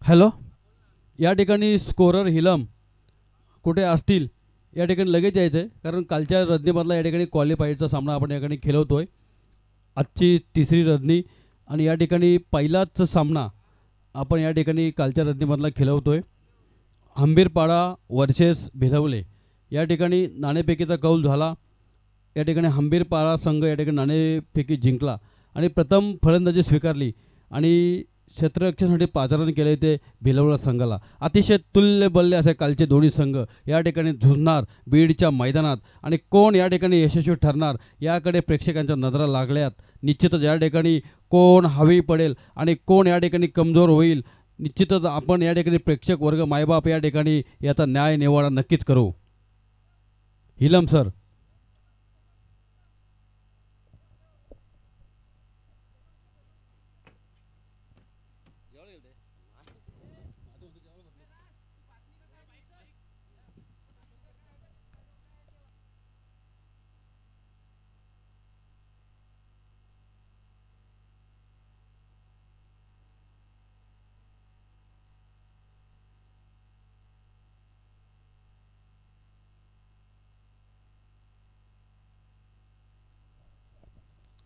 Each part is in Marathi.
हॅलो, या ठिकाणी स्कोरर हिलम कुठे असतील या ठिकाणी लगेच यायचं आहे, कारण कालच्या रजनीमधला या ठिकाणी क्वालिफायरचा सामना आपण या ठिकाणी खेळवतो आहे. आजची तिसरी रजनी आणि या ठिकाणी पहिलाच सामना आपण या ठिकाणी कालच्या रजनीमधला खेळवतो आहे. हंबीरपाडा वर्सेस भिलवले या ठिकाणी नाणेफेकीचा कौल झाला. या ठिकाणी हंबीरपाडा संघ या ठिकाणी नाणेफेकी जिंकला आणि प्रथम फलंदाजी स्वीकारली आणि क्षेत्ररक्षणासाठी पाचारण केले ते भिलवला संघाला. अतिशय तुल्य बल्ले असे कालचे दोन्ही संघ या ठिकाणी झुंजणार बीडच्या मैदानात आणि कोण या ठिकाणी यशस्वी ठरणार याकडे प्रेक्षकांच्या नजरा लागल्यात. निश्चितच या ठिकाणी कोण हवी पडेल आणि कोण या ठिकाणी कमजोर होईल, निश्चितच आपण या ठिकाणी प्रेक्षक वर्ग मायबाप या ठिकाणी याचा न्याय निवाडा नक्कीच करू. हिलम सर.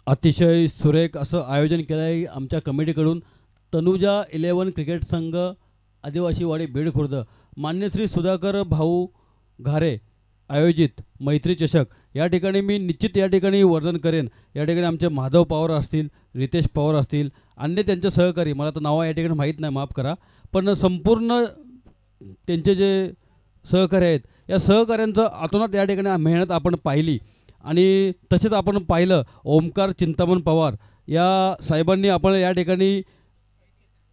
अतिशय सुरेख असं आयोजन केलं आहे आमच्या कमिटीकडून. तनुजा 11 क्रिकेट संघ आदिवासीवाडी बीड खुर्द मान्य श्री सुधाकर भाऊ घारे आयोजित मैत्री चषक या ठिकाणी मी निश्चित या ठिकाणी वर्णन करेन. या ठिकाणी आमचे माधव पवार असतील, रितेश पवार असतील, अन्य त्यांचे सहकारी, मला तर नावं या ठिकाणी माहीत नाही, माफ करा, पण संपूर्ण त्यांचे जे सहकारी आहेत या सहकाऱ्यांचं आतोनात या ठिकाणी मेहनत आपण पाहिली. आणि तसेच आपण पाहिलं ओमकार चिंतामण पवार या साहेबांनी आपण या ठिकाणी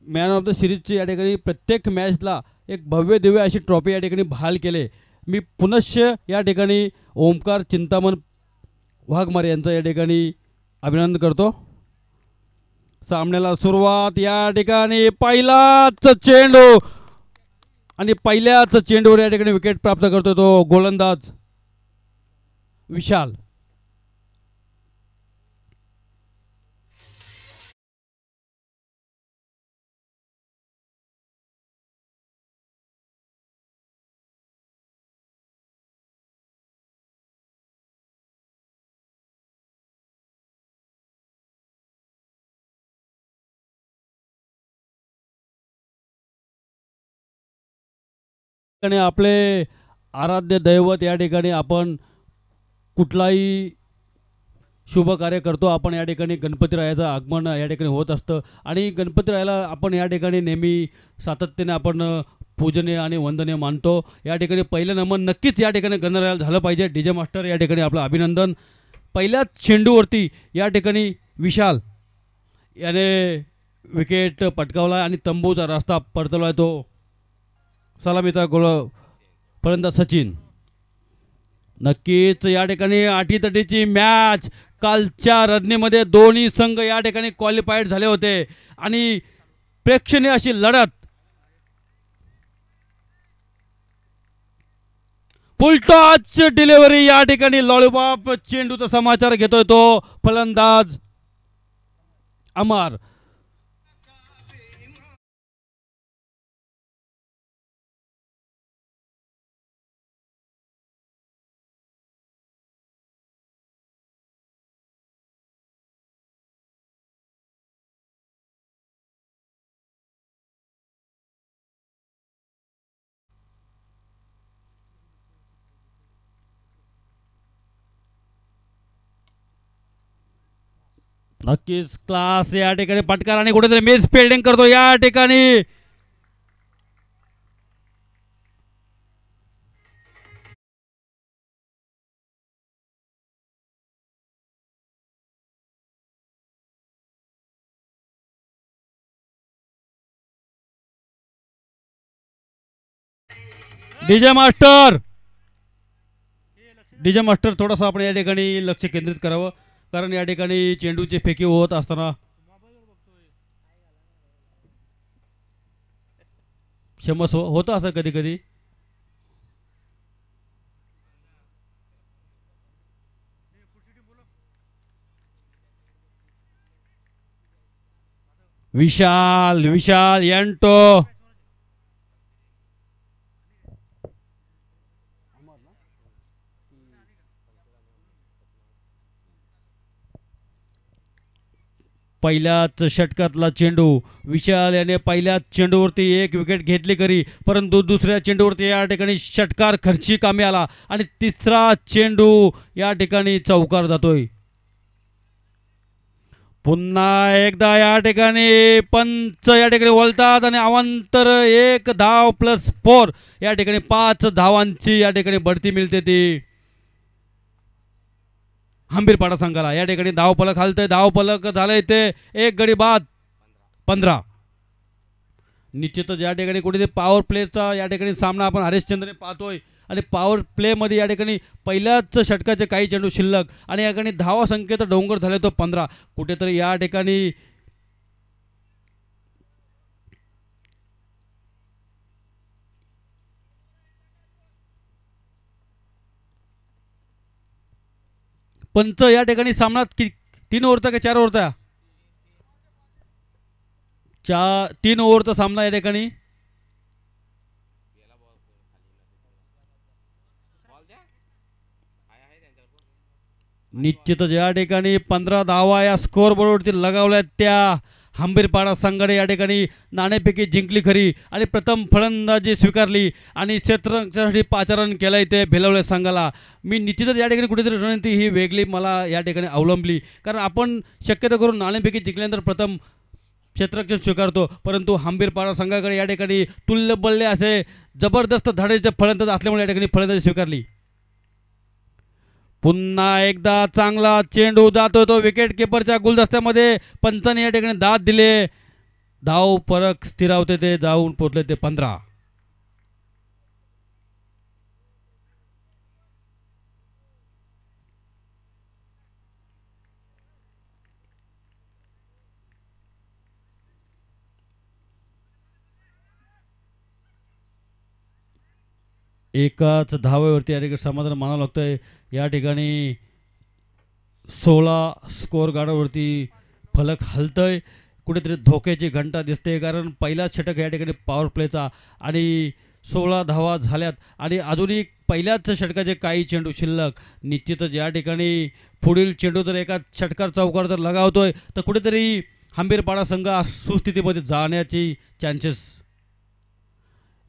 मॅन ऑफ द सिरीजची या ठिकाणी प्रत्येक मॅचला एक भव्य दिव्य अशी ट्रॉफी या ठिकाणी बहाल केले. मी पुनश्च या ठिकाणी ओमकार चिंतामण वाघमारे यांचं या ठिकाणी अभिनंदन करतो. सामन्याला सुरुवात या ठिकाणी पहिलाच चेंडू आणि पहिल्याच चेंडूवर या ठिकाणी विकेट प्राप्त करतो तो गोलंदाज विशाल. आपले आराध्य दैवत या ठिकाणी आपण कुठलाही शुभ कार्य करतो, आपण या ठिकाणी गणपतीरायाचं आगमन या ठिकाणी होत असतं आणि गणपतीरायाला आपण या ठिकाणी नेहमी सातत्याने आपण पूजनीय आणि वंदनीय मानतो. या ठिकाणी पहिलं नमन नक्कीच या ठिकाणी गणरायाला झालं पाहिजे. डीजे मास्टर या ठिकाणी आपलं अभिनंदन. पहिल्याच चेंडूवरती या ठिकाणी विशाल याने विकेट पटकावला आणि तंबूचा रस्ता परतवला आहे तो सलामीचा गोल फलंदाज सचिन. नक्कीच या ठिकाणी अटीतटीची मॅच कालच्या रजनीमध्ये दोन्ही संघ या ठिकाणी क्वालिफाईड झाले होते आणि प्रेक्षणीय अशी लढत. फुलटॉच डिलिव्हरी या ठिकाणी लॉलीपॉप चेंडूचा समाचार घेतोय तो फलंदाज अमर. नक्कीच क्लास या ठिकाणी पटकार आणि कुठेतरी मिस फिल्डिंग करतो या ठिकाणी. डीजे मास्टर थोडासा आपण या ठिकाणी लक्ष केंद्रित करावं, कारण या ठिकाणी चेंडूची फेकी होत असताना क्षमस्व होतं असं कधी कधी. विशाल विशाल यांटो पहिल्याच षटकातला चेंडू विशाल याने पहिल्याच चेंडूवरती एक विकेट घेतली खरी, परंतु दुसऱ्या चेंडूवरती या ठिकाणी षटकार खर्ची कामी आला आणि तिसरा चेंडू या ठिकाणी चौकार जातोय. पुन्हा एकदा या ठिकाणी पंच या ठिकाणी वळतात आणि अवांतर 1 धाव प्लस 4 या ठिकाणी 5 धावांची या ठिकाणी बढती मिळते ती हंबीरपाडा संघाला. या ठिकाणी धावफलक हलतंय, धावफलक झालंय ते 1 गडी बाद 15. निश्चितच या ठिकाणी कुठेतरी पॉवर प्लेचा या ठिकाणी सामना आपण हरिश्चंद्रने पाहतोय आणि पॉवर प्लेमध्ये या ठिकाणी पहिल्याच षटकाचे काही चेंडू शिल्लक आणि या ठिकाणी धावा संख्येचा डोंगर झाले तो 15. कुठेतरी या ठिकाणी पंच या ठिकाणी सामन्यात 3 ओव्हरचा का 4 ओव्हरचा 3 ओव्हरचा सामना या ठिकाणी निश्चितच या ठिकाणी 15 धावा या स्कोअर बोर्डवरती लगावल्या त्या हंबीरपाडा संघाने या ठिकाणी नाणेफेकी जिंकली खरी आणि प्रथम फलंदाजी स्वीकारली आणि क्षेत्ररक्षणासाठी पाचारण केलंय ते भिलवल्या संघाला. मी निश्चितच या ठिकाणी कुठेतरी रणनीती ही वेगळी मला या ठिकाणी अवलंबली, कारण आपण शक्यतो करून नाणेफेकी जिंकल्यानंतर प्रथम क्षेत्ररक्षण स्वीकारतो, परंतु हंबीरपाडा संघाकडे या ठिकाणी तुल्य बल्ले असे जबरदस्त धाडेचे फलंदाज असल्यामुळे या ठिकाणी फलंदाजी स्वीकारली. पुन्हा एकदा चांगला चेंडू जातो तो विकेट किपरच्या गुलदस्त्यामध्ये. पंचाने या ठिकाणी दाद दिले, धाव फरक स्थिरावते ते जाऊन पोहोचले ते 15. एकाच धावेवरती या ठिकाणी समाधान मानावं लागतंय. या ठिकाणी 16 स्कोअर गाडावरती फलक हलतंय, कुठेतरी धोक्याची घंटा दिसते, कारण पहिलाच षटक या ठिकाणी पॉवर प्लेचा आणि 16 धावा झाल्यात आणि अजूनही पहिल्याच षटकाचे काही चेंडू शिल्लक. निश्चितच या ठिकाणी पुढील चेंडू जर एका षटकार चौकार जर लगावतोय तर कुठेतरी हंबीरपाडा संघ सुस्थितीमध्ये जाण्याची चान्सेस.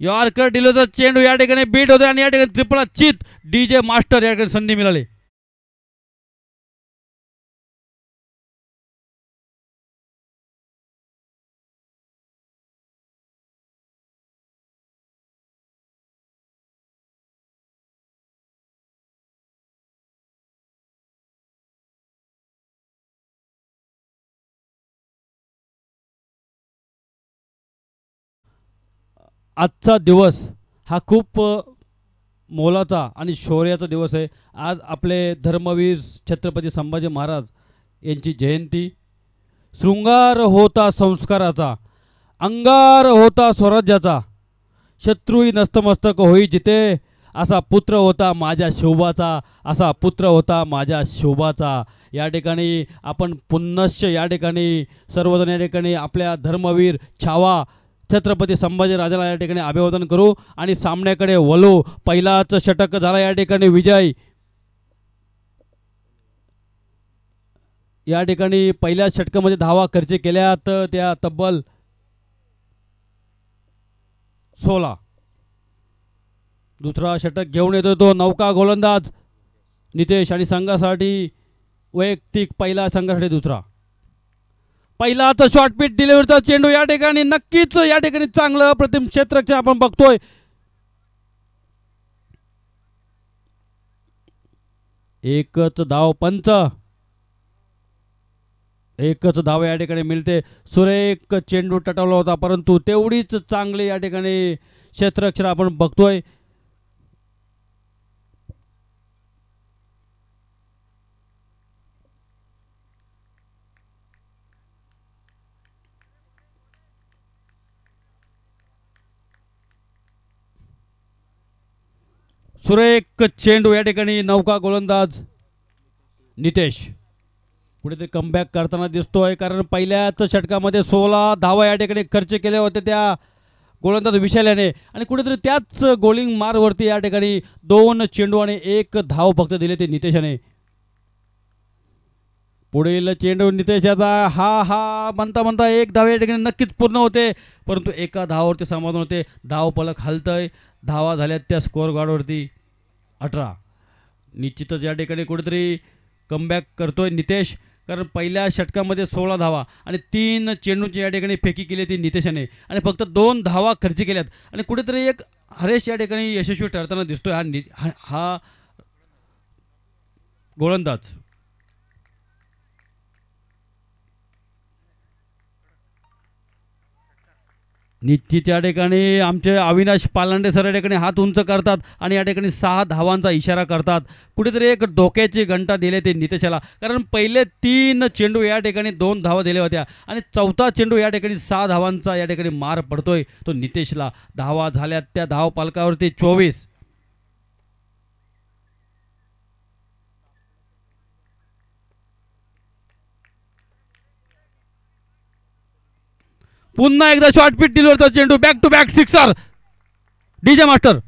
यॉर्कर डिलोचा चेंडू या ठिकाणी बीट होते आणि या ठिकाणी त्रिपळा चित DJ मास्टर या ठिकाणी संधी मिळाली. आजचा दिवस हा खूप मोलाचा आणि शौर्याचा दिवस आहे. आज आपले धर्मवीर छत्रपती संभाजी महाराज यांची जयंती. शृंगार होता संस्काराचा, अंगार होता स्वराज्याचा, शत्रुही नस्तमस्तक होई जिते, असा पुत्र होता माझ्या शोभाचा, असा पुत्र होता माझ्या शोभाचा. या ठिकाणी आपण पुनश्च या ठिकाणी सर्वजण या ठिकाणी आपल्या धर्मवीर छावा छत्रपती संभाजी राजाला या ठिकाणी अभिवादन करू आणि सामन्याकडे वळू. पहिलाच षटक झाला या ठिकाणी विजय. या ठिकाणी पहिल्या षटकामध्ये धावा खर्च केल्यात त्या तब्बल 16. दुसरा षटक घेऊन येतो तो नौका गोलंदाज नितेश आणि संघासाठी वैयक्तिक पहिला, संघासाठी दुसरा. पहिला तर शॉर्टपिट डिलिव्हरीचा चेंडू या ठिकाणी नक्कीच या ठिकाणी चांगलं प्रतिम क्षेत्ररक्षण आपण बघतोय. एकच धाव पंच, एकच धाव या ठिकाणी मिळते. सुरेख चेंडू टटवला होता, परंतु तेवढीच चांगली या ठिकाणी क्षेत्ररक्षण आपण बघतोय. सुरेख चेंडू या ठिकाणी नौका गोलंदाज नितेश कुठेतरी कमबॅक करताना दिसतोय, कारण पहिल्याच षटकामध्ये 16 धावा या ठिकाणी खर्च केल्या होत्या त्या गोलंदाज विशाल याने आणि कुठेतरी त्याच गोलिंग मारवरती या ठिकाणी 2 चेंडू आणि 1 धाव फक्त दिले ते नितेशाने. पुढील चेंडू नितेशाचा हा हा म्हणता म्हणता एक धाव या ठिकाणी नक्कीच पूर्ण होते, परंतु एका धावावरती समाधान होते. धाव पलक हलतंय. धावा झाल्यात त्या स्कोअर गार्डवरती 18. निश्चितच या ठिकाणी कुठेतरी कमबॅक करतोय नितेश, कारण पहिल्या षटकामध्ये 16 धावा आणि 3 चेंडूची या ठिकाणी फेकी केली ती नितेशाने आणि फक्त 2 धावा खर्च केल्यात आणि कुठेतरी एक हरेश या ठिकाणी यशस्वी ठरताना दिसतोय हा गोलंदाज. निश्चित या ठिकाणी आमचे अविनाश पालांडे सर या ठिकाणी हात उंच करतात आणि या ठिकाणी 6 धावांचा इशारा करतात. कुठेतरी एक डोक्याची घंटा दिले ते नितेशाला, कारण पहिले 3 चेंडू या ठिकाणी 2 धावा दिल्या होत्या आणि चौथा चेंडू या ठिकाणी 6 धावांचा या ठिकाणी मार पडतोय तो नितेशला. धावा झाल्यात त्या धाव पालकावरती 24. पुन्हा एकदा शॉर्टपिट डिलिव्हरचा चेंडू, back to back sixer. DJ master.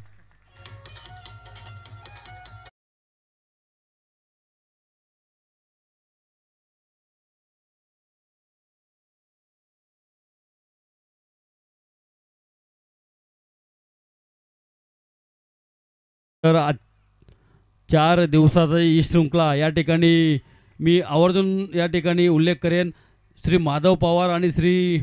तर 4 दिवसाचा ही शृंखला या ठिकाणी मी आवर्जून या ठिकाणी उल्लेख करेन. श्री माधव पवार आणि श्री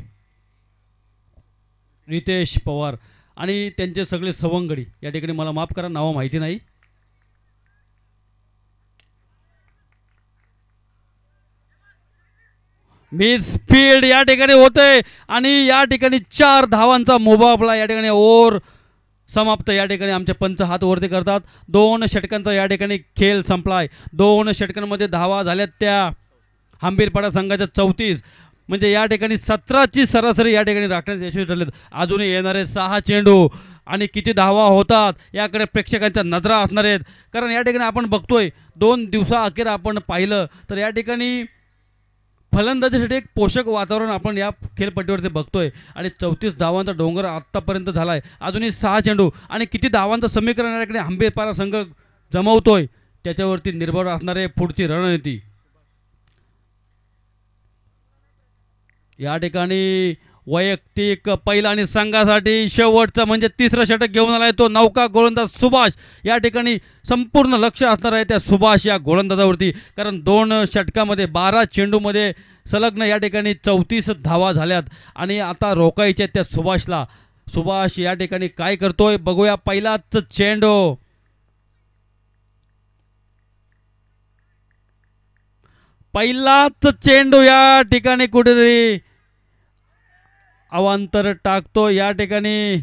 रितेश पवार आणि त्यांचे सगळे सवंगडी या ठिकाणी, मला माफ करा नावं माहिती नाही. मिस फील्ड या ठिकाणी होते आणि या ठिकाणी 4 धावांचा मुकाबला या ठिकाणी ओव्हर समाप्त. या ठिकाणी आमचे पंच हात वरती करतात. 2 षटकांचा या ठिकाणी खेळ संपलाय. 2 षटकांमध्ये धावा झाल्यात त्या हंबीरपाडा संघाच्या 34, म्हणजे या ठिकाणी 17ची सरासरी या ठिकाणी राखण्यास यशस्वी ठरलेत. अजूनही येणारे 6 चेंडू आणि किती धावा होतात याकडे प्रेक्षकांच्या नजरा असणार आहेत, कारण या ठिकाणी आपण बघतोय 2 दिवसाअखेर आपण पाहिलं तर या ठिकाणी फलंदाजीसाठी एक पोषक वातावरण आपण या खेळपट्टीवरती बघतोय आणि 34 धावांचा डोंगर आत्तापर्यंत झाला आहे. अजूनही 6 चेंडू आणि किती धावांचं समीकरण या ठिकाणी हंबीरपाडा संघ जमवतोय त्याच्यावरती निर्भर असणारे पुढची रणनीती. या ठिकाणी वैयक्तिक पहिला आणि संघासाठी शेवटचं म्हणजे 3रं षटक घेऊन आलाय तो नौका गोलंदाज सुभाष. या ठिकाणी संपूर्ण लक्ष असणार आहे त्या सुभाष या गोलंदाजावरती, कारण 2 षटकामध्ये 12 चेंडूमध्ये सलग्न या ठिकाणी 34 धावा झाल्यात आणि आता रोखायच्या त्या सुभाषला. सुभाष या ठिकाणी काय करतोय बघूया. पहिलाच चेंडू, पहिलाच चेंडू या ठिकाणी कुठेतरी अवांतर टाकतो. या ठिकाणी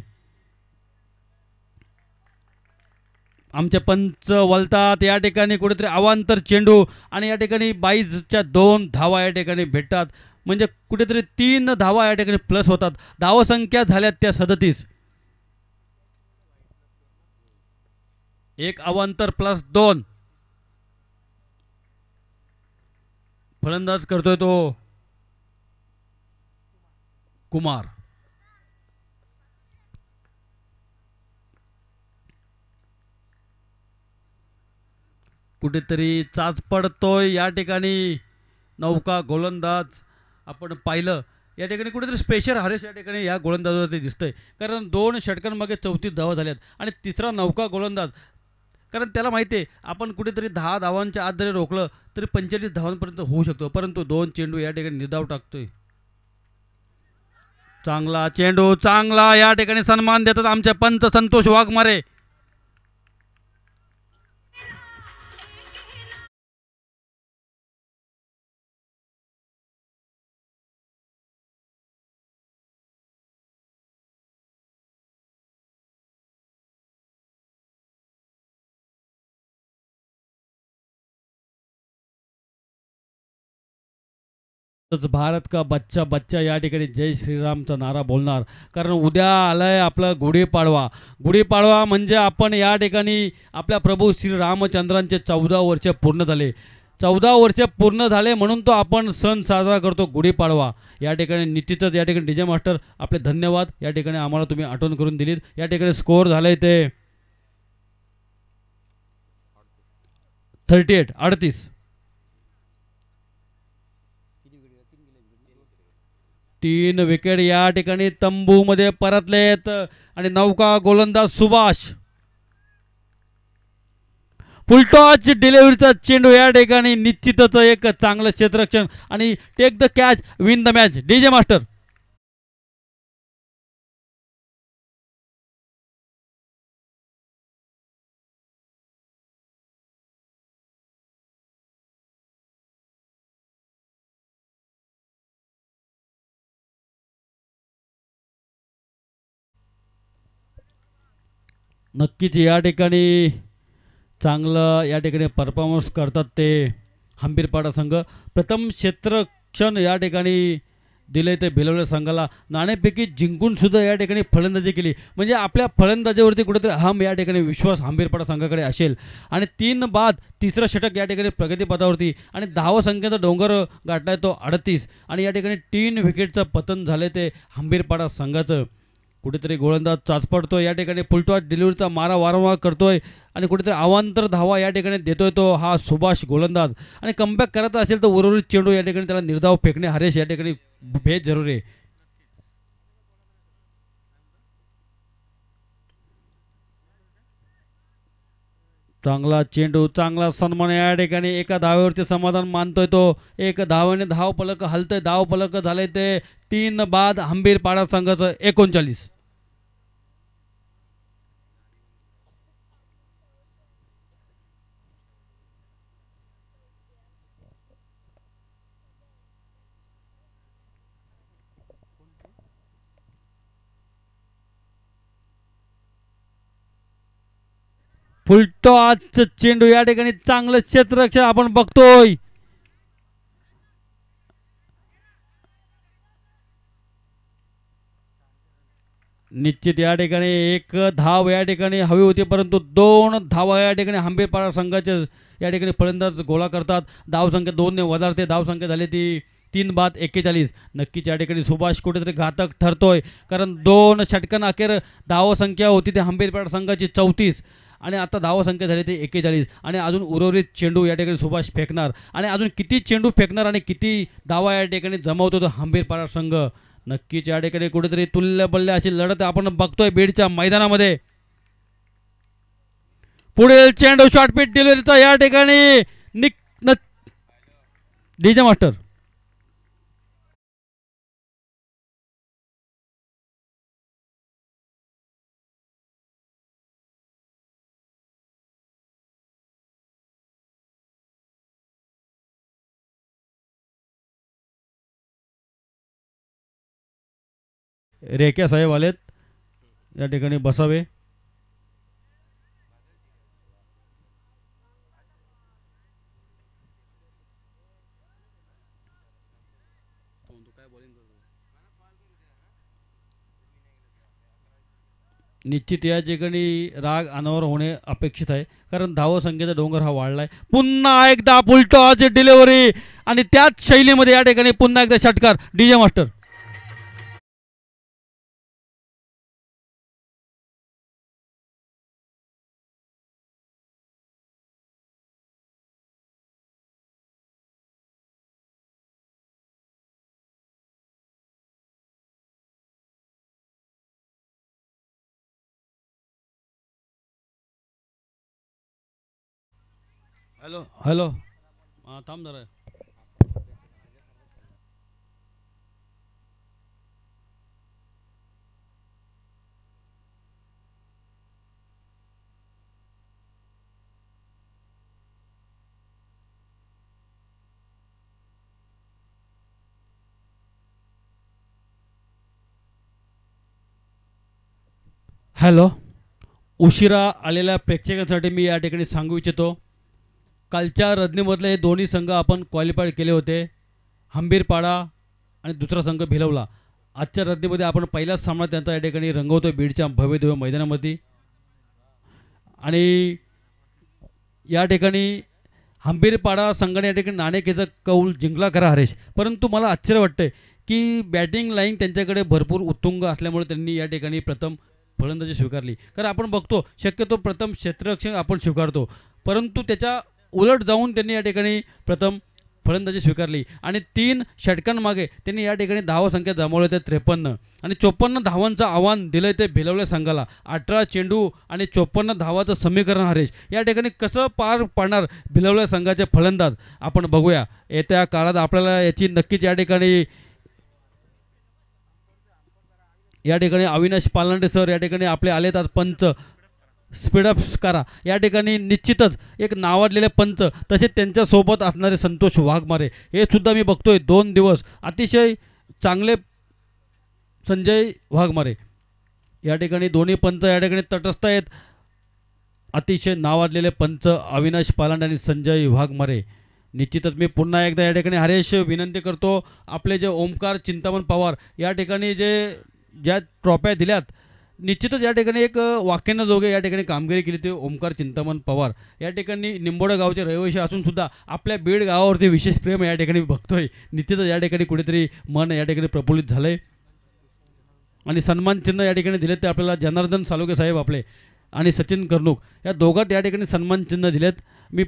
आमचे पंच वलतात. या ठिकाणी कुठेतरी अवांतर चेंडू आणि या ठिकाणी 22च्या 2 धावा या ठिकाणी भेटतात, म्हणजे कुठेतरी 3 धावा या ठिकाणी प्लस होतात. धावसंख्या झाल्यात त्या 37. एक अवांतर प्लस 2. फलंदाज करतोय तो कुमार. कुठेतरी चाच पडतोय या ठिकाणी नौका गोलंदाज. आपण पाहिलं या ठिकाणी कुठेतरी स्पेशल हरेश या ठिकाणी या गोलंदाजावरती दिसतंय, कारण 2 षटकांमागे 34 धावा झाल्यात आणि 3रा नौका गोलंदाज, कारण त्याला माहिती आहे आपण कुठेतरी 10 धावांच्या आत जरी रोखलं तरी 45 धावांपर्यंत होऊ शकतो, परंतु 2 चेंडू या ठिकाणी निर्धाव टाकतोय. चांगला चेंडू, चांगला या ठिकाणी सन्मान देतात आमचे पंच संतोष वाघमारे. भारत का बच्चा बच्चा या ठिकाणी जय श्रीरामचा नारा बोलणार, कारण उद्या आलाय आपला गुढीपाडवा. गुढीपाडवा म्हणजे आपण या ठिकाणी आपल्या प्रभू श्रीरामचंद्रांचे 14 वर्ष पूर्ण झाले. 14 वर्ष पूर्ण झाले म्हणून तो आपण सण साजरा करतो गुढीपाडवा. या ठिकाणी निश्चितच या ठिकाणी डीजे मास्टर आपले धन्यवाद. या ठिकाणी आम्हाला तुम्ही आठवण करून दिलीत. या ठिकाणी स्कोअर झाले ते 38. 3 विकेट या ठिकाणी तंबूमध्ये परतलेत आणि नौका गोलंदाज सुभाष. फुलटॉच डिलिव्हरीचा चेंडू या ठिकाणी निश्चितच एक चांगलं क्षेत्ररक्षण आणि take the catch win the match. DJ master. नक्कीच या ठिकाणी चांगलं या ठिकाणी परफॉर्मन्स करतात ते हंबीरपाडा संघ. प्रथम क्षेत्ररक्षण या ठिकाणी दिले ते भिलवल्या संघाला. नाणेफेकी जिंकून सुद्धा या ठिकाणी फलंदाजी केली, म्हणजे आपल्या फलंदाजीवरती कुठेतरी हम या ठिकाणी विश्वास हंबीरपाडा संघाकडे असेल. आणि 3 बाद तिसरं षटक या ठिकाणी प्रगतीपथावरती आणि धावा संख्येचा डोंगर गाठलाय तो 38 आणि या ठिकाणी 3 विकेटचं पतन झाले ते हंबीरपाडा संघाचं. कुठेतरी गोलंदाज चाचपडतोय या ठिकाणी. फुलटॉस डिलिव्हरीचा मारा वारंवार करतोय आणि कुठेतरी अवांतर धावा या ठिकाणी देतोय तो हा सुभाष गोलंदाज. आणि कमबॅक करत असेल तर उर्वरित चेंडू या ठिकाणी त्याला निर्धाव फेकणे हरेश या ठिकाणी भेद जरूर आहे. चांगला चेंडू, चांगला सन्मान या ठिकाणी. एका धावेवरती समाधान मानतोय तो. एक धावेने धाव फलक हलतंय. धाव फलक झाले ते 3 बाद हंबीरपाडा संघाचं 39. फुलटॉसचं चेंडू या ठिकाणी चांगलं क्षेत्ररक्षण आपण बघतोय. निश्चित या ठिकाणी एक धाव या ठिकाणी हवी होती, परंतु 2 धावा या ठिकाणी हंबीरपाडा संघाचे या ठिकाणी फलंदाज गोळा करतात. धावसंख्या 2 ने वजारते. धावसंख्या झाली ती 3 बाद 41. नक्कीच या ठिकाणी सुभाष कुठेतरी घातक ठरतोय, कारण 2 षटकांना अखेर धावसंख्या होती ती हंबीरपाडा संघाची 34 आणि आता धावसंख्या झाली ती 41 आणि अजून उर्वरित चेंडू या ठिकाणी सुभाष फेकणार आणि अजून किती चेंडू फेकणार आणि किती धावा या ठिकाणी जमावतो तो हंबीरपाडा संघ. नक्कीच या ठिकाणी कुठेतरी तुल्यबल्य अशी लढत आपण बघतोय बीडच्या मैदानामध्ये. पुढील चेंडू शॉर्टपिच डिलिव्हरीचा या ठिकाणी डीजे मास्टर. रेख्या साहेब आलेत, या ठिकाणी बसावे. निश्चित या ठिकाणी राग अनावर होणे अपेक्षित आहे, कारण धावसंख्येचा डोंगर हा वाढलाय. पुन्हा एकदा फुलटॉस डिलिव्हरी आणि त्याच शैलीमध्ये या ठिकाणी पुन्हा एकदा षटकार. DJ master. हॅलो हॅलो, हां थांब जरा. हॅलो, उशिरा आलेल्या प्रेक्षकांसाठी मी या ठिकाणी सांगू इच्छितो, कालच्या रजनीमधले हे दोन्ही संघ आपण क्वालिफाय केले होते, हंबीरपाडा आणि दुसरा संघ भिलवला. आजच्या रजनीमध्ये आपण पहिलाच सामना त्यांचा या ठिकाणी रंगवतोय बीडच्या भव्यदिव्य मैदानामध्ये. आणि या ठिकाणी हंबीरपाडा संघाने या ठिकाणी नाणेफेकीचा कौल जिंकला खरा हरेश, परंतु मला आश्चर्य वाटतंय की बॅटिंग लाईन त्यांच्याकडे भरपूर उत्तुंग असल्यामुळे त्यांनी या ठिकाणी प्रथम फलंदाजी स्वीकारली. कारण आपण बघतो शक्यतो प्रथम क्षेत्ररक्षण आपण स्वीकारतो, परंतु त्याच्या उलट जाऊन त्यांनी या ठिकाणी प्रथम फलंदाजी स्वीकारली आणि 3 षटकांमागे त्यांनी या ठिकाणी धावसंख्या जमवली ते 53 आणि 54 धावांचं आव्हान दिलं ते भिलवल्या संघाला. 18 चेंडू आणि 54 धावाचं समीकरण हरेश या ठिकाणी कसं पार पाडणार भिलवल्या संघाचे फलंदाज आपण बघूया. येत्या काळात आपल्याला याची नक्कीच या ठिकाणी अविनाश पालांडे सर या ठिकाणी आपले आलेत आज पंच स्पीडअप करा. या ठिकाणी निश्चितच एक नावाजलेले पंच तसेच त्यांच्यासोबत असणारे संतोष वाघमारे हे सुद्धा मी बघतोय 2 दिवस अतिशय चांगले. संजय वाघमारे या ठिकाणी दोन्ही पंच या ठिकाणी तटस्थ आहेत. अतिशय नावाजलेले पंच अविनाश पालांडे आणि संजय वाघमारे. निश्चितच मी पुन्हा एकदा या ठिकाणी हरेश विनंती करतो आपले जे ओमकार चिंतामण पवार या ठिकाणी ज्या ट्रॉफ्या दिल्यात निश्चितच या ठिकाणी एक वाक्यानं जोगे या ठिकाणी कामगिरी केली ते ओमकार चिंतामण पवार या ठिकाणी निंबोडा गावचे रहिवासी असून सुद्धा आपल्या बीड गावावरती विशेष प्रेम या ठिकाणी बघतोय. निश्चितच या ठिकाणी कुठेतरी मन या ठिकाणी प्रफुल्लित झालं आहे आणि सन्मान चिन्ह या ठिकाणी दिलेत ते आपल्याला जनार्दन सालोके साहेब आपले आणि सचिन कर्णूक या दोघात या ठिकाणी सन्मान चिन्ह दिलेत. मी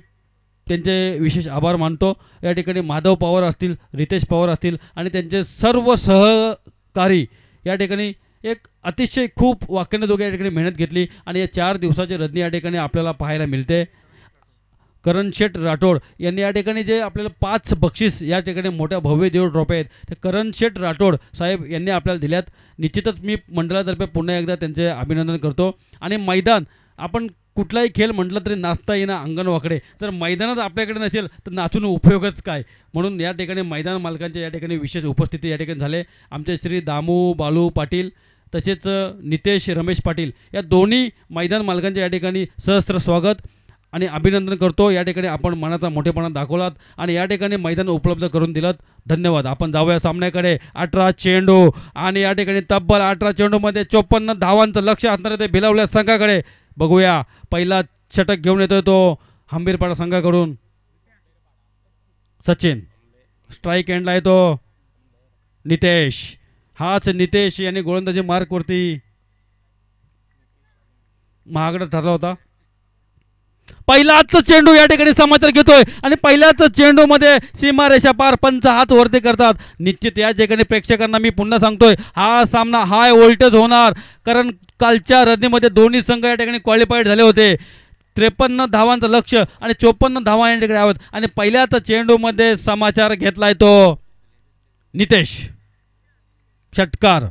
त्यांचे विशेष आभार मानतो. या ठिकाणी माधव पवार असतील रितेश पवार असतील आणि त्यांचे सर्व सहकारी या ठिकाणी एक अतिशय खूप वाक्याने दोघे या ठिकाणी मेहनत घेतली आणि या 4 दिवसाची रजनी या ठिकाणी आपल्याला पाहायला मिळते. करण शेठ राठोड यांनी या ठिकाणी जे आपल्याला 5 बक्षीस या ठिकाणी मोठ्या भव्य देव ट्रॉफी आहेत ते करण शेठ राठोड साहेब यांनी आपल्याला दिल्यात. निश्चितच मी मंडळातर्फे पुन्हा एकदा त्यांचे अभिनंदन करतो. आणि मैदान आपण कुठलाही खेळ म्हटलं तरी नाचता येणं अंगण वाकडे तर मैदानात आपल्याकडे नसेल तर नाचून उपयोगच काय. म्हणून या ठिकाणी मैदान मालकांच्या या ठिकाणी विशेष उपस्थिती या ठिकाणी झाले. आमचे श्री दामू बालू पाटील तसेच नितेश रमेश पाटील या दोन्ही मैदान मालकांच्या या ठिकाणी सहस्त्र स्वागत आणि अभिनंदन करतो. या ठिकाणी आपण मनाचा मोठेपणा दाखवलात आणि या ठिकाणी मैदान उपलब्ध करून दिलात. धन्यवाद. आपण जाऊया सामन्याकडे. 18 चेंडू आणि या ठिकाणी तब्बल 18 चेंडूमध्ये 54 धावांचं लक्ष असणारे ते भिलवल्या संघाकडे बघूया. पहिला षटक घेऊन येतोय तो हंबीरपाडा संघाकडून सचिन. स्ट्राईक एंडला आहे तो नितेश. हाच नितेश यांनी गोलंदाजी मार्कवरती महागडा ठरला होता. पहिलाच चेंडू या ठिकाणी समाचार घेतोय आणि पहिल्याच चेंडूमध्ये सीमारेषा पार पंच हात वरती करतात. निश्चित या ठिकाणी प्रेक्षकांना मी पुन्हा सांगतोय हा सामना हाय व्होल्टेज होणार कारण कालच्या रद्दीमध्ये दोन्ही संघ या ठिकाणी क्वालिफाईड झाले होते. 53 धावांचं लक्ष आणि 54 धावा या ठिकाणी आहेत आणि पहिल्याच चेंडूमध्ये समाचार घेतलाय तो नितेश. षटकार.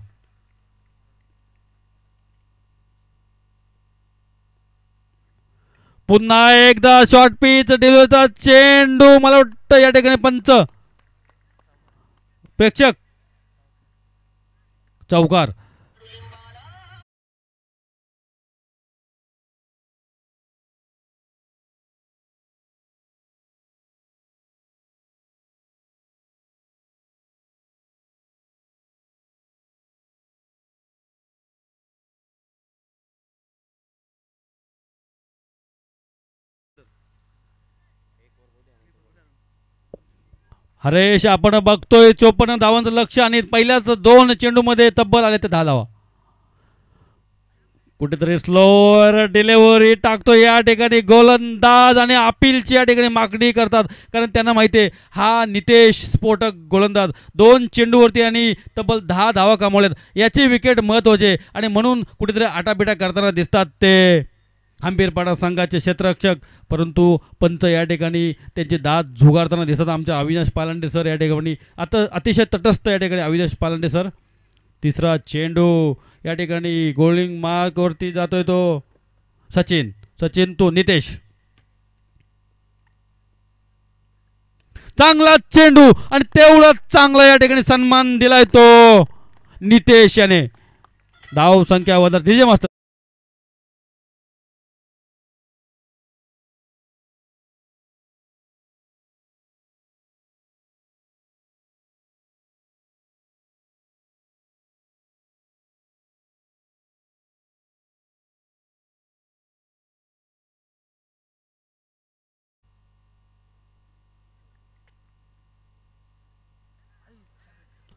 पुन्हा एकदा शॉर्ट पिच डिलिव्हरीचा चेंडू मला वाटतं या ठिकाणी पंच प्रेक्षक चौकार. हरेश आपण बघतोय 54 धावांचं लक्ष आणि पहिल्याच 2 चेंडूमध्ये तब्बल आले ते 10 धावा. कुठेतरी स्लोअर डिलिव्हरी टाकतो या ठिकाणी गोलंदाज आणि अपीलची या ठिकाणी मागणी करतात कारण त्यांना माहिती आहे हा नितेश स्फोटक गोलंदाज 2 चेंडूवरती आणि तब्बल 10 धावा कमावल्यात. याची विकेट महत्त्वाचे आणि म्हणून कुठेतरी आटापिटा करताना दिसतात ते हंबीरपाडा संघाचे क्षेत्ररक्षक. परंतु पंच या ठिकाणी त्यांचे दात झुगारताना दिसतात. आमच्या अविनाश पालांडे सर या ठिकाणी आता अतिशय तटस्थ या ठिकाणी अविनाश पालांडे सर. तिसरा चेंडू या ठिकाणी गोलिंग मार्कवरती जातोय तो सचिन तो नितेश. चांगला चेंडू आणि तेवढाच चांगला या ठिकाणी सन्मान दिलाय तो नितेश याने. धाव संख्या वजा डीजे मास्टर.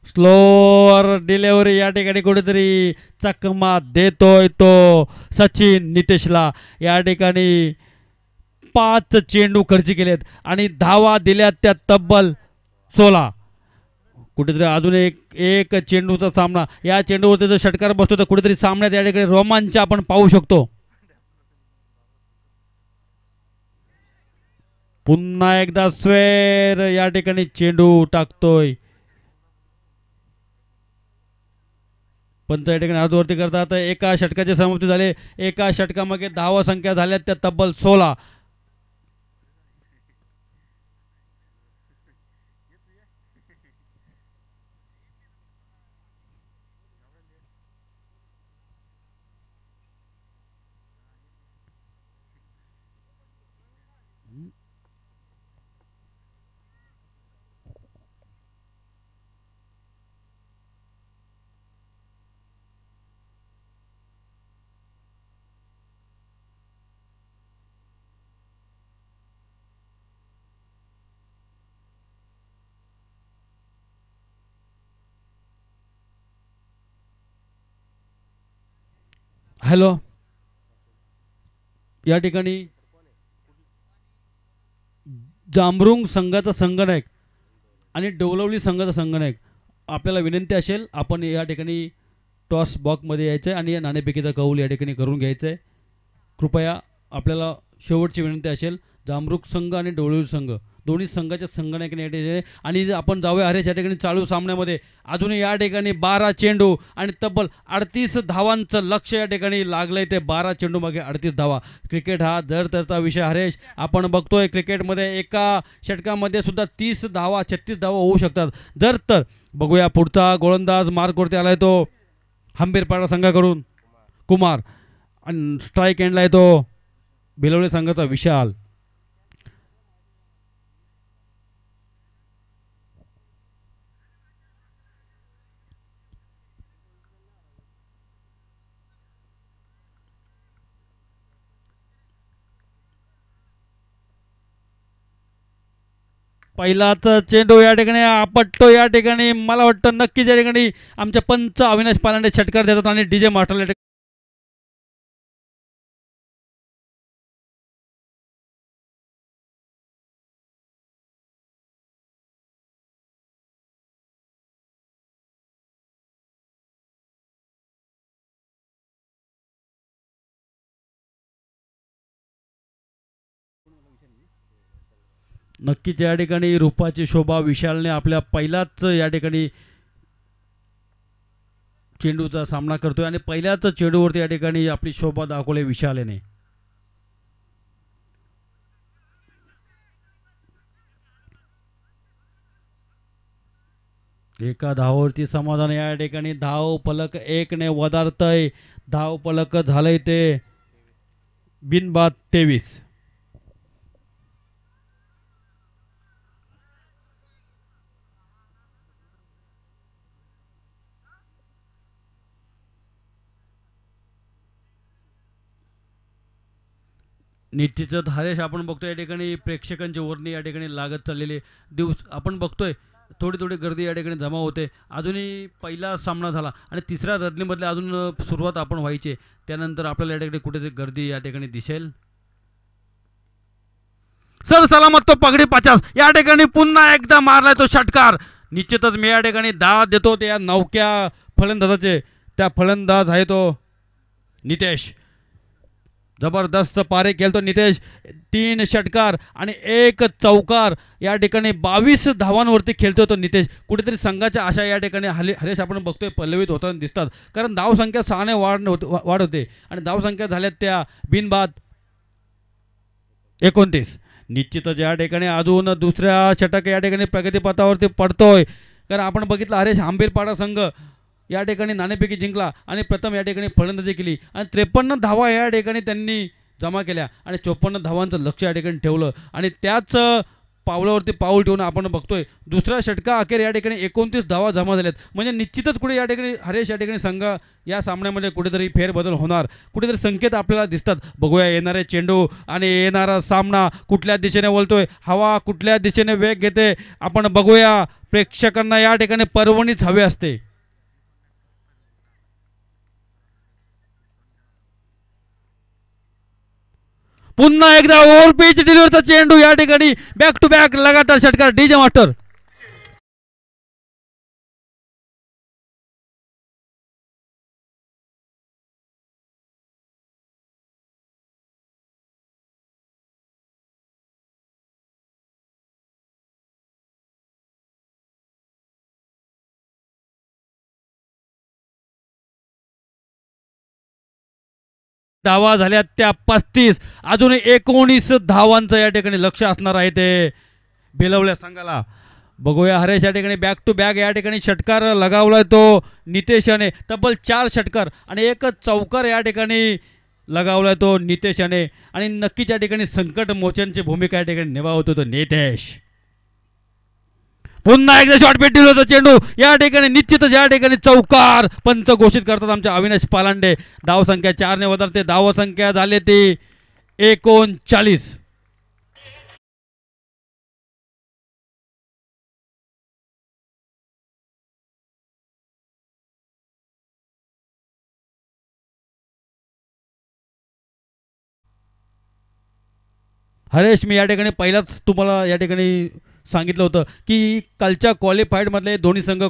स्लोअर डिलिव्हरी या ठिकाणी कुठेतरी चकमा देतोय तो सचिन नितेशला. या ठिकाणी 5 चेंडू खर्च केलेत आणि धावा दिल्यात त्या तब्बल 16. कुठेतरी अजून एक चेंडूचा सामना. या चेंडूवरती जर षटकार बसतो तर कुठेतरी सामन्यात या ठिकाणी रोमांच आपण पाहू शकतो. पुन्हा एकदा स्वेर या ठिकाणी चेंडू टाकतोय. पंच या ठिकाणी हातवरती करतात. एका षटकाची समाप्ती झाली. एका षटकामागे धावा संख्या झाल्यात त्या तब्बल 16. हॅलो, या ठिकाणी जांभरुंग संघाचा संघनायक आणि डोलवली संघाचा संघनायक आपल्याला विनंती असेल आपण या ठिकाणी टॉस बॉक्समध्ये यायचं आहे आणि या नाणेफेकीचा कौल या ठिकाणी करून घ्यायचं आहे. कृपया आपल्याला शेवटची विनंती असेल. जांभरुंग संघ आणि डोलवली संघ दोन्ही संघाच्या संघनायकाने या ठिकाणी आणि आपण जाऊया हरेश या ठिकाणी चालू सामन्यामध्ये अजून या ठिकाणी 12 चेंडू आणि तब्बल 38 धावांचं लक्ष या ठिकाणी लागलंय. ते 12 चेंडू मागे 38 धावा. क्रिकेट हा दर तरचा विषय हरेश. आपण बघतोय क्रिकेटमध्ये एका षटकामध्ये सुद्धा 30 धावा 36 धावा होऊ शकतात. जर तर बघूया पुढचा गोलंदाज मार्कवरती आलाय तो हंबीरपाडा संघाकडून कुमार आणि स्ट्राईक एंडला येतो भिलवले संघाचा विशाल. पहिलाच चेंडू या ठिकाणी आपटतो. या ठिकाणी मला वाटतं नक्कीच या ठिकाणी आमच्या पंच अविनाश पालांडे षटकार देतात आणि डीजे मास्टरला नक्कीच या ठिकाणी रूपाची शोभा विशालने आपल्या पहिल्याच या ठिकाणी चेंडूचा सामना करतोय आणि पहिल्याच चेंडूवरती या ठिकाणी आपली शोभा दाखवली विशालने. एका धावावरती समाधान. या ठिकाणी धाव फलक 1 ने वधारतय. धाव फलक झालंय ते बिनबाद 23. निश्चितच हरेश आपण बघतोय या ठिकाणी प्रेक्षकांची वर्णी या ठिकाणी लागत चाललेली दिवस आपण बघतोय. थोडी गर्दी या ठिकाणी जमा होते. अजूनही पहिला सामना झाला आणि तिसऱ्या रजनीमधले अजून सुरुवात आपण व्हायची. त्यानंतर आपल्याला या ठिकाणी कुठेतरी गर्दी या ठिकाणी दिसेल. सर सलामत तो पगडी 50 या ठिकाणी पुन्हा एकदा मारलाय तो षटकार. निश्चितच मी या ठिकाणी दाद देतो त्या नौक्या फलंदाजाचे. त्या फलंदाज आहे तो नितेश. जबरदस्त पारे खेळतो नितेश. 3 षटकार आणि 1 चौकार या ठिकाणी 22 धावांवरती खेळतो तो नितेश. कुठेतरी संघाच्या आशा या ठिकाणी हरेश आपण बघतोय पल्लवित होताना दिसतात. कारण धावसंख्या 6 ने वाढ होते आणि धावसंख्या झाल्यात त्या बिनबाद 29. निश्चितच या ठिकाणी अजून दुसऱ्या षटक या ठिकाणी प्रगतीपथावरती पडतोय. कारण आपण बघितलं हरेश हंबीरपाडा संघ या ठिकाणी नाणेफेकी जिंकला आणि प्रथम या ठिकाणी फलंदाजी केली आणि 53 धावा या ठिकाणी त्यांनी जमा केल्या आणि 54 धावांचं लक्ष या ठिकाणी ठेवलं आणि त्याच पावलावरती पाऊल ठेवून आपण बघतोय दुसऱ्या षटका अखेर या ठिकाणी 29 धावा जमा झाल्यात. म्हणजे निश्चितच कुठे या ठिकाणी हरेश या ठिकाणी संघ या सामन्यामध्ये कुठेतरी फेरबदल होणार. कुठेतरी संकेत आपल्याला दिसतात. बघूया येणारे चेंडू आणि येणारा सामना कुठल्या दिशेने वळतोय. हवा कुठल्या दिशेने वेग घेते आपण बघूया. प्रेक्षकांना या ठिकाणी पर्वणीच हवे असते. पुन्हा एकदा ओव्हर पिच डिलिव्हरचा चेंडू या ठिकाणी बॅक टू बॅक लगातार षटकार डीजे मास्टर. धावा झाल्या त्या 35. अजून 19 धावांचं या ठिकाणी लक्ष असणार आहे ते भिलवल्या संघाला. बघूया हरेश या ठिकाणी बॅक टू बॅक या ठिकाणी षटकार लगावलाय तो नितेशाने. तब्बल 4 षटकार आणि 1 चौकार या ठिकाणी लगावलाय तो नितेशाने. आणि नक्कीच या ठिकाणी संकट मोचनची भूमिका या ठिकाणी निभावतो तो नितेश. पुन्हा एकदा शॉर्टपिच दिला चेंडू या ठिकाणी निश्चितच या ठिकाणी चौकार पंच घोषित करतात आमच्या अविनाश पालांडे. धावसंख्या 4 ने वधारते. धावसंख्या झाली ती 39. हरेश मी या ठिकाणी पहिलाच तुम्हाला या ठिकाणी सांगितलं होतं की कालच्या क्वालिफाईडमधले दोन्ही संघ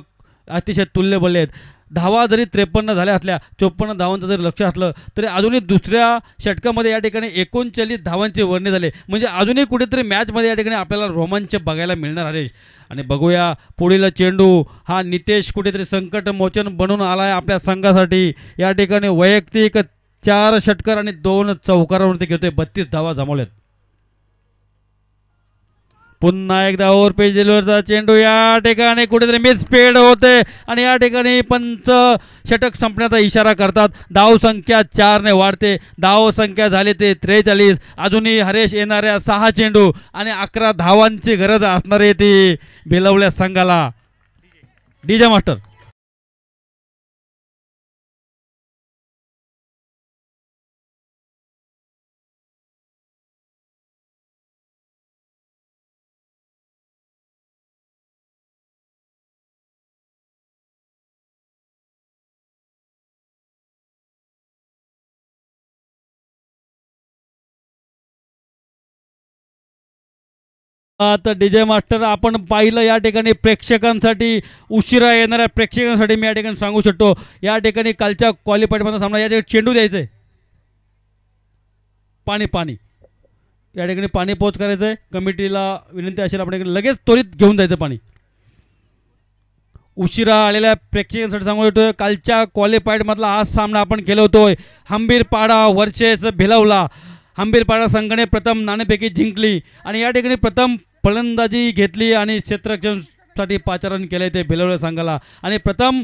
अतिशय तुल्यबळ आहेत. धावा जरी 53 झाल्या असल्या 54 धावांचं जरी लक्ष असलं तरी अजूनही दुसऱ्या षटकामध्ये या ठिकाणी 39 धावांचे वर्णी झाले. म्हणजे अजूनही कुठेतरी मॅचमध्ये या ठिकाणी आपल्याला रोमांच बघायला मिळणार हरेश. आणि बघूया पुढील चेंडू हा नितेश कुठेतरी संकट मोचन बनून आला आहे आपल्या संघासाठी. या ठिकाणी वैयक्तिक 4 षटकार आणि 2 चौकारावरती घेतोय. 32 धावा जमवल्यात. पुन्हा एकदा ओव्हर पेज डिलिव्हरचा चेंडू या ठिकाणी कुठेतरी मिसफील्ड होते आणि या ठिकाणी पंच षटक संपण्याचा इशारा करतात. धावसंख्या 4 ने वाढते. धावसंख्या झाली ते 43. अजूनही हरेश येणाऱ्या 6 चेंडू आणि 11 धावांची गरज असणार आहे ती भिलवल्या संघाला. DJ master. आता डीजे मास्टर आपण पाहिलं या ठिकाणी प्रेक्षकांसाठी उशिरा येणाऱ्या प्रेक्षकांसाठी मी या ठिकाणी सांगू शकतो या ठिकाणी कालच्या क्वालिफाईडमधला सामना या ठिकाणी चेंडू द्यायचं आहे. पाणी पाणी या ठिकाणी पाणी पोच करायचं आहे. कमिटीला विनंती असेल आपण लगेच त्वरित घेऊन जायचं पाणी. उशिरा आलेल्या प्रेक्षकांसाठी सांगू शकतो कालच्या क्वालिफाईडमधला हा सामना आपण केला होतोय हंबीरपाडा वर्सेस भिलवला. हंबीरपाडा संघाने प्रथम नाणेफेकी जिंकली आणि या ठिकाणी प्रथम फलंदाजी घेतली आणि क्षेत्ररक्षणासाठी पाचारण केले ते भिलवल्या संघाला. आणि प्रथम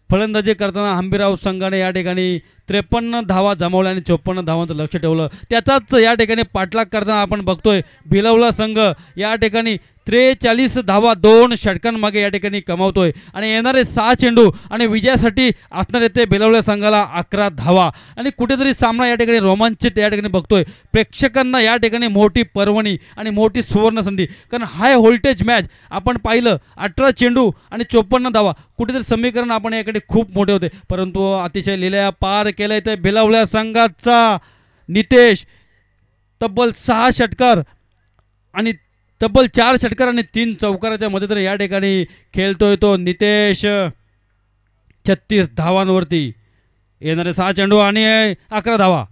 फलंदाजी करताना हंबीरराव संघाने या ठिकाणी 53 धावा जमवल्या आणि 54 धावांचं लक्ष ठेवलं. त्याचाच या ठिकाणी पाठलाग करताना आपण बघतोय भिलवला संघ या ठिकाणी 43 धावा 2 षटकांमागे या ठिकाणी कमावतोय. आणि येणारे 6 चेंडू आणि विजयासाठी असणार येते भिलवल्या संघाला 11 धावा. आणि कुठेतरी सामना या ठिकाणी रोमांचित या ठिकाणी बघतोय. प्रेक्षकांना या ठिकाणी मोठी पर्वणी आणि मोठी सुवर्ण संधी. कारण हाय व्होल्टेज मॅच आपण पाहिलं 18 चेंडू आणि 54 धावा कुठेतरी समीकरण आपण याकडे खूप मोठे होते. परंतु अतिशय लिलया पार केलंय ते भिलवल्या संघाचा नितेश. तब्बल 6 षटकार आणि तब्बल 4 षटकार आणि 3 चौकाराच्या मदतीने या ठिकाणी खेळतोय तो नितेश. 36 धावांवरती येणारे 6 चेंडू आणि 11 धावा.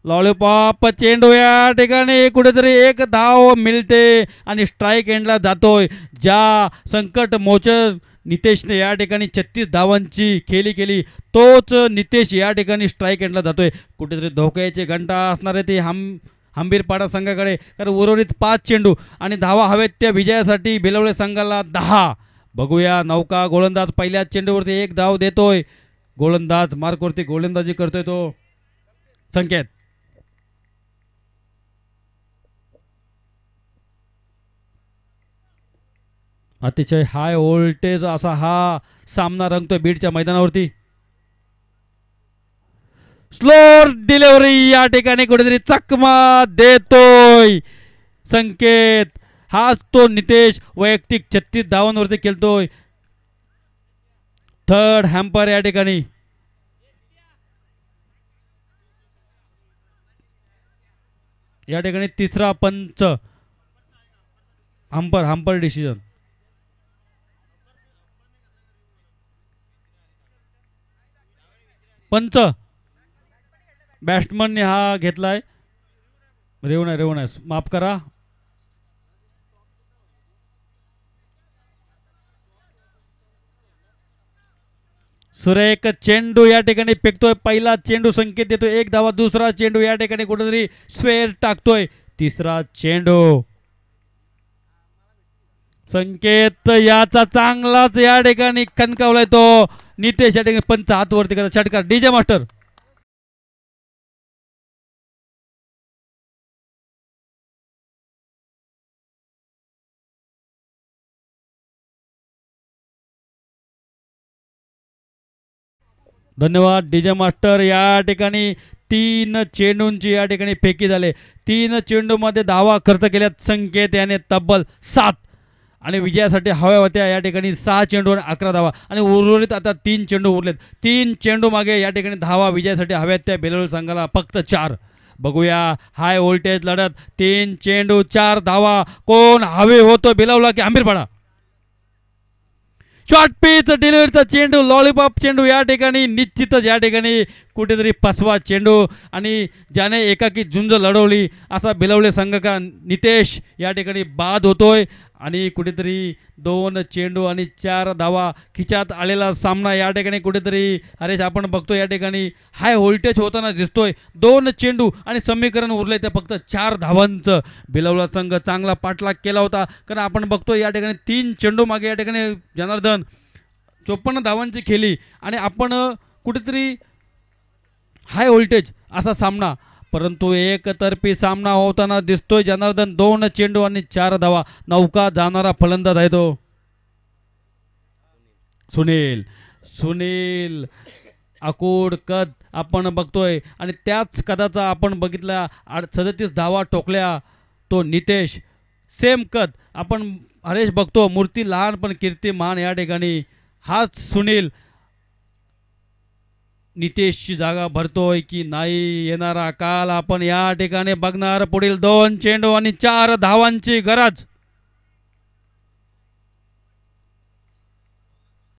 लॉलीपॉप चेंडू या ठिकाणी कुठेतरी 1 धाव मिळते आणि स्ट्राईक एंडला जातोय. ज्या संकट मोचन नितेशने या ठिकाणी 36 धावांची खेळी केली तोच नितेश या ठिकाणी स्ट्राईक एंडला जातोय. कुठेतरी धोक्याची घंटा असणार आहे ती हंबीरपाडा संघाकडे. कारण उर्वरित 5 चेंडू आणि धावा हवेत त्या विजयासाठी भिलवले संघाला 10. बघूया नौका गोलंदाज पहिल्या चेंडूवरती 1 धाव देतोय. गोलंदाज मार्कवरती गोलंदाजी करतोय तो संकेत. अतिशय हाय व्होल्टेज असा हा सामना रंगतोय बीडच्या मैदानावरती. स्लोअर डिलिव्हरी या ठिकाणी कुठेतरी चकमा देतोय संकेत. हाच तो नितेश वैयक्तिक 36 धावांवरती खेळतोय. थर्ड हॅम्पर या ठिकाणी या ठिकाणी तिसरा पंच हंपर डिसिजन. पंच बॅट्समनने हा घेतलाय. रेवण आहे माफ करा. सुरेख चेंडू या ठिकाणी फेकतोय. पहिला चेंडू संकेत देतोय 1 धावा. दुसरा चेंडू या ठिकाणी कुठेतरी स्क्वेअर टाकतोय. तिसरा चेंडू संकेत याचा चांगलाच या ठिकाणी कणकावलाय तो. नितेश या ठिकाणी पंच हात वरती करा. षटकार डीजे मास्टर. धन्यवाद डीजे मास्टर. या ठिकाणी 3 चेंडूंची या ठिकाणी फेकी झाले. 3 चेंडूमध्ये धावा खर्च केल्यात संकेत याने तब्बल 7 आणि विजयासाठी हव्या होत्या या ठिकाणी 6 चेंडूवर 11 धावा आणि उर्वरित आता 3 चेंडू उरलेत. 3 चेंडू मागे या ठिकाणी धावा विजयासाठी हव्यात त्या बेलोल संघाला फक्त 4. बघूया हाय व्होल्टेज लढत. 3 चेंडू 4 धावा. कोण हवे होतो बेलवला की आंबीरपाडा. शॉर्ट पिच डिलिव्हरीचा चेंडू लॉलीपॉप चेंडू या ठिकाणी निश्चितच या ठिकाणी कुठेतरी फसवा चेंडू आणि ज्याने एकाकी झुंज लढवली असा बिलवले संघ का नितेश या ठिकाणी बाद होतोय आणि कुठेतरी 2 चेंडू आणि 4 धावा खिचात आलेला सामना या ठिकाणी कुठेतरी अरे आपण बघतो या ठिकाणी हाय व्होल्टेज होताना दिसतोय. 2 चेंडू आणि समीकरण उरले ते फक्त 4 धावांचं. बिलवला संघ चांगला पाठलाग केला होता कारण आपण बघतो या ठिकाणी 3 चेंडू मागे या ठिकाणी जनार्दन 54 धावांची खेळली आणि आपण कुठेतरी हाय व्होल्टेज असा सामना परंतु एकतर्फी सामना होताना दिसतोय. जनार्दन 2 चेंडू आणि 4 धावा. नौका जाणारा फलंदाज आहे तो सुनील अकोड कद आपण बघतोय आणि त्याच कदाचा आपण बघितला 37 धावा ठोकल्या तो नितेश. सेम कद आपण हरेश बघतो. मूर्ती लहान पण कीर्ती महान या ठिकाणी हाच सुनील नितेशची जागा भरतोय की नाही येणारा काल आपण या ठिकाणी बघणार. पुढील 2 चेंडू आणि 4 धावांची गरज.